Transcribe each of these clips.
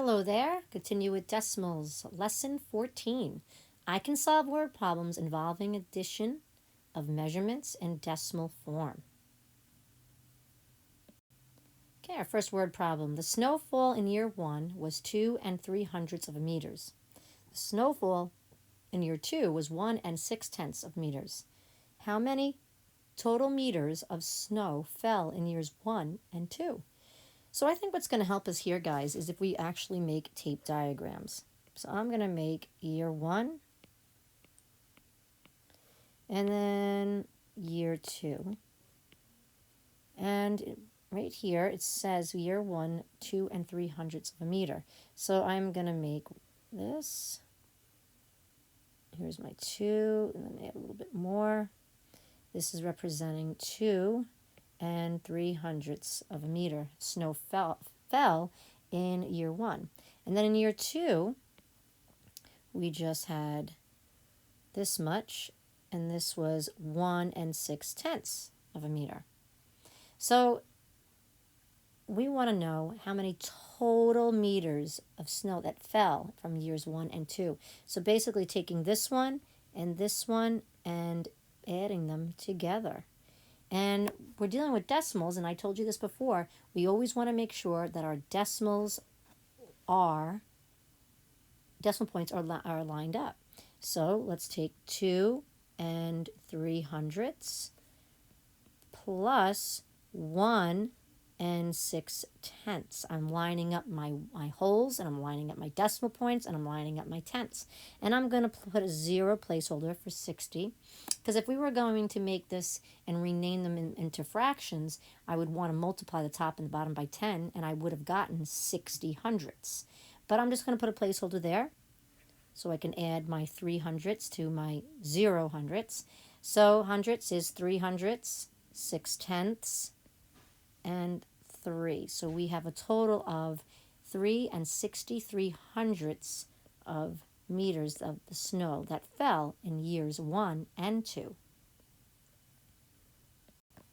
Hello there. Continue with decimals. Lesson 14. I can solve word problems involving addition of measurements in decimal form. Okay, our first word problem. The snowfall in year 1 was 2 3/3 of a meters. The snowfall in year 2 was 1 6/10 of meters. How many total meters of snow fell in years 1 and 2? So I think what's going to help us here, guys, is if we actually make tape diagrams. So I'm going to make year 1 and then year 2. And right here it says year 1, 2 3/3 of a meter. So I'm going to make this. Here's my 2, and then add a little bit more. This is representing 2 3/3 of a meter. Snow fell in year 1. And then in year 2, we just had this much, and this was 1 6/10 of a meter. So we want to know how many total meters of snow that fell from years 1 and 2. So basically taking this one and adding them together. And we're dealing with decimals, and I told you this before. We always want to make sure that our decimal points are lined up. So let's take 2 3/3 plus 1 6/10. I'm lining up my holes, and I'm lining up my decimal points, and I'm lining up my tenths. And I'm going to put a 0 placeholder for 60, because if we were going to make this and rename them into fractions, I would want to multiply the top and the bottom by 10, and I would have gotten 60 hundredths. But I'm just going to put a placeholder there so I can add my 3/100ths to my 0 hundredths. So hundredths is 3/100ths, 6/10ths, and 3. So we have a total of 3 63/100ths of meters of the snow that fell in years 1 and 2.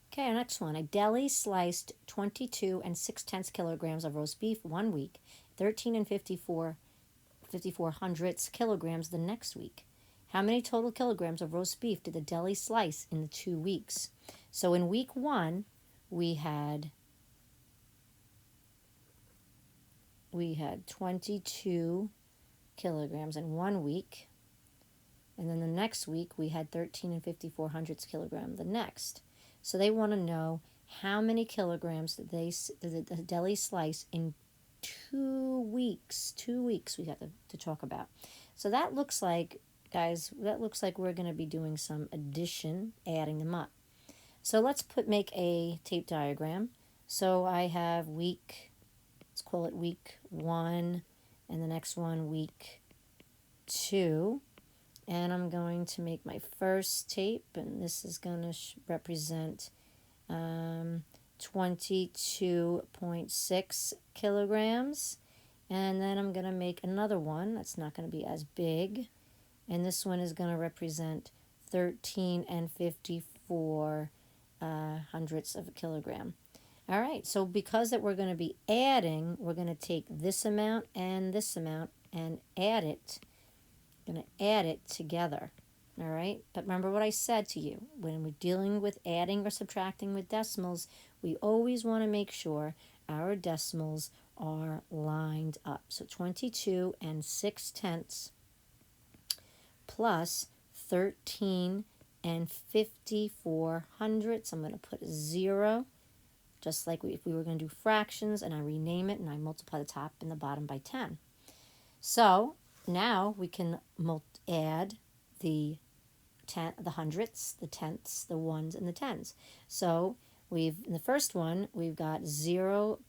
Okay, our next one. A deli sliced 22 6/10 kilograms of roast beef one week, 13 54/100ths kilograms the next week. How many total kilograms of roast beef did the deli slice in the 2 weeks? So in week 1, we had 22 kilograms in 1 week, and then the next week we had 13 54/100ths kilogram the next. So they want to know how many kilograms did the deli slice in 2 weeks. 2 weeks we got to talk about. So that looks like, guys, we're going to be doing some addition, adding them up. So let's make a tape diagram. So I have week, let's call it week 1, and the next one week 2. And I'm going to make my first tape, and this is going to represent 22.6 kilograms. And then I'm going to make another one that's not going to be as big, and this one is going to represent 13 54/100ths of a kilogram. All right, so because that we're going to be adding, we're going to take this amount and add it. Going to add it together. All right, but remember what I said to you. When we're dealing with adding or subtracting with decimals, we always want to make sure our decimals are lined up. So 22 6/10 plus 13 54/100ths. I'm going to put a 0, just like if we were going to do fractions, and I rename it and I multiply the top and the bottom by 10. So now we can add the hundredths, the tenths, the ones, and the tens. So in the first one, we've got 0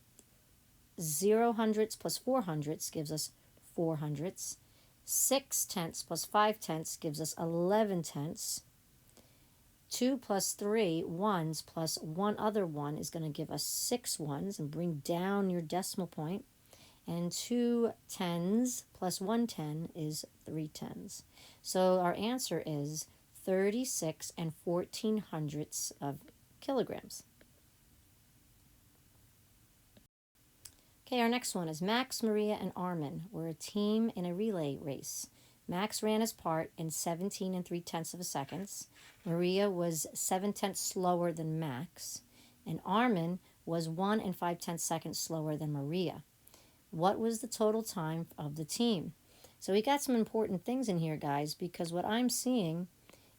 hundredths plus 4 hundredths gives us 4 hundredths. 6/10 plus 5/10 gives us 11 tenths. 2 plus 3 ones plus one other one is going to give us 6 ones, and bring down your decimal point. And 2 tens plus 1 10 is 3 tens. So our answer is 36 14/100ths of kilograms. Okay, our next one is Max, Maria, and Armin were a team in a relay race. Max ran his part in 17 and 3/10 of a second. Maria was 7/10 slower than Max, and Armin was 1 and 5/10 seconds slower than Maria. What was the total time of the team? So we got some important things in here, guys, because what I'm seeing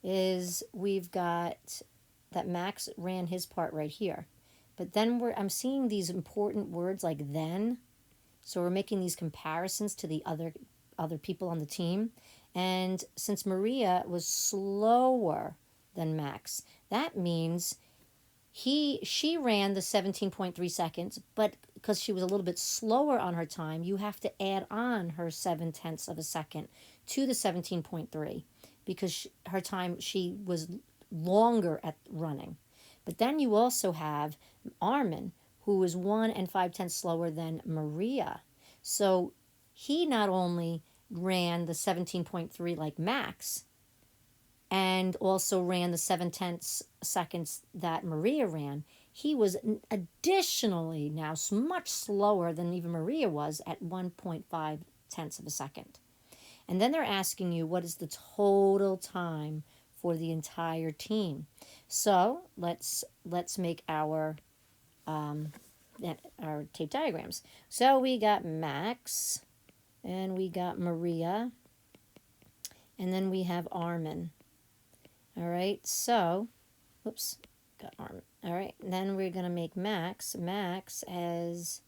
is we've got that Max ran his part right here. But then I'm seeing these important words like then. So we're making these comparisons to the other people on the team. And since Maria was slower than Max, that means she ran the 17.3 seconds, but because she was a little bit slower on her time, you have to add on her 7/10 of a second to the 17.3 because her time, she was longer at running. But then you also have Armin, who was 1 and 5/10 slower than Maria. So he not only ran the 17.3 like Max, and also ran the 7/10 seconds that Maria ran, he was additionally now much slower than even Maria was at 1.5 tenths of a second. And then they're asking you what is the total time for the entire team. So let's make our tape diagrams. So we got Max, and we got Maria, and then we have Armin. All right, so, whoops, got Armin. All right, and then we're going to make Max. Max has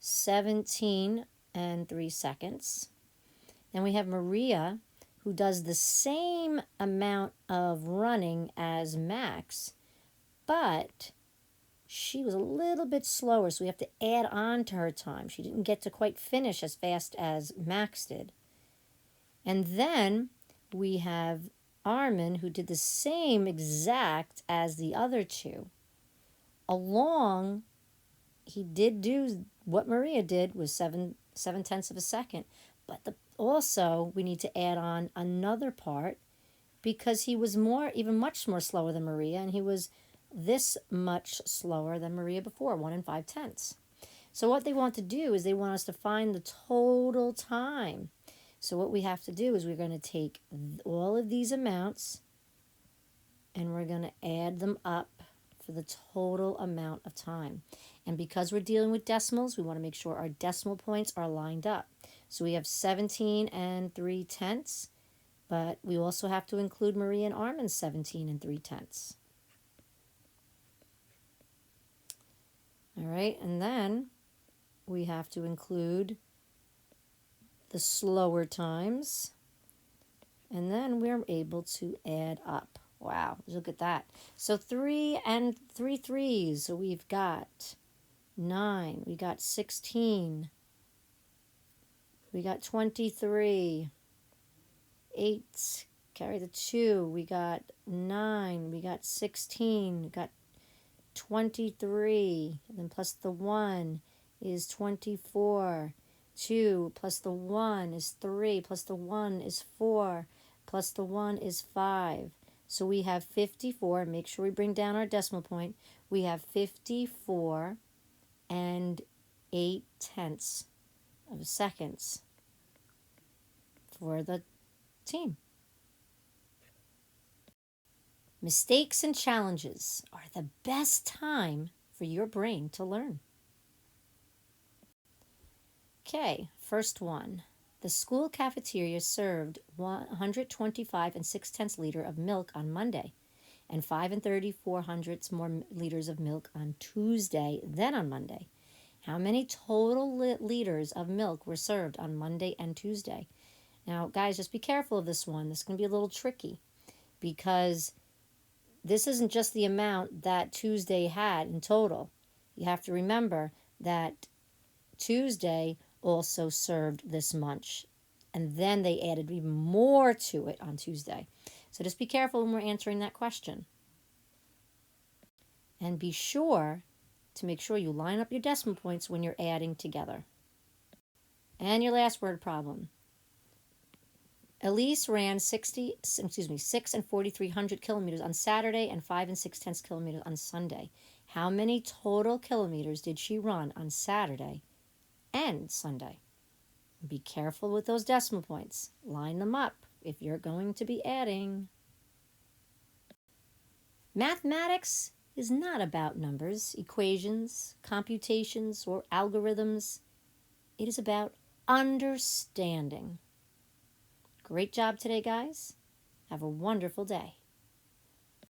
17 and 3 seconds. Then we have Maria, who does the same amount of running as Max, but she was a little bit slower, so we have to add on to her time. She didn't get to quite finish as fast as Max did. And then we have Armin, who did the same exact as the other two. He did do what Maria did, was 7/10 of a second. But also, we need to add on another part because he was much more slower than Maria, and he was this much slower than Maria before, 1 and 5/10. So what they want to do is they want us to find the total time. So what we have to do is we're going to take all of these amounts and we're going to add them up for the total amount of time. And because we're dealing with decimals, we want to make sure our decimal points are lined up. So we have 17 and 3/10, but we also have to include Maria and Armin's 17 and 3/10. All right, and then we have to include the slower times, and then we're able to add up. Wow, look at that. So 3 and 3 threes. So we've got 9, we got 16, we got 23, 8, carry the 2, we got 9, we got 16, we got 23, and then plus the 1 is 24. 2 plus the 1 is 3, plus the 1 is 4, plus the 1 is 5. So we have 54. Make sure we bring down our decimal point. We have 54 and 8/10 of seconds for the team. Mistakes and challenges are the best time for your brain to learn. Okay, first one. The school cafeteria served 125 and 6/10 liter of milk on Monday and 5 and 34 more liters of milk on Tuesday than on Monday. How many total liters of milk were served on Monday and Tuesday? Now, guys, just be careful of this one. This is going to be a little tricky because this isn't just the amount that Tuesday had in total. You have to remember that Tuesday also served this much, and then they added even more to it on Tuesday. So just be careful when we're answering that question. And be sure to make sure you line up your decimal points when you're adding together. And your last word problem. Elise ran 6 and 4,300 kilometers on Saturday and 5 and 6/10 kilometers on Sunday. How many total kilometers did she run on Saturday and Sunday. Be careful with those decimal points. Line them up if you're going to be adding. Mathematics is not about numbers, equations, computations, or algorithms. It is about understanding. Great job today, guys. Have a wonderful day.